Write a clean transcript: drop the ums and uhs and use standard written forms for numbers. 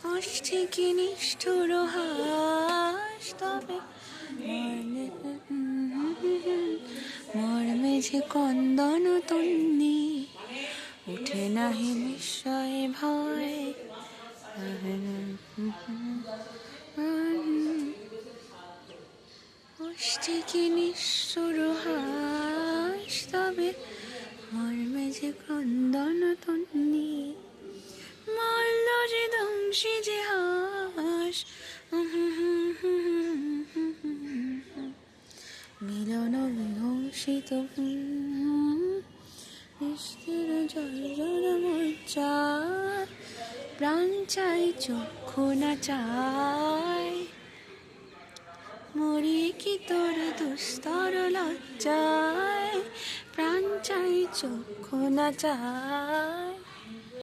আসছে কি নিষ্ঠুর হাস তবে মর্মে যে কন্দন তন্নি উঠে নাহি নিশ্চয় ভয়। আসছে কি নিষ্ঠুর হাস তবে মর্মে যে ক্রন্দন তন্নি মল্ল যে দংশী যে হাস মিলন বিহংসিত নিষ্ঠুর জর্জর মজ্জায় প্রাণ চাই চক্ষু না চায় মরি কি তোর দুস্তর লজ্জায় প্রাণ চাই চক্ষু না চায়।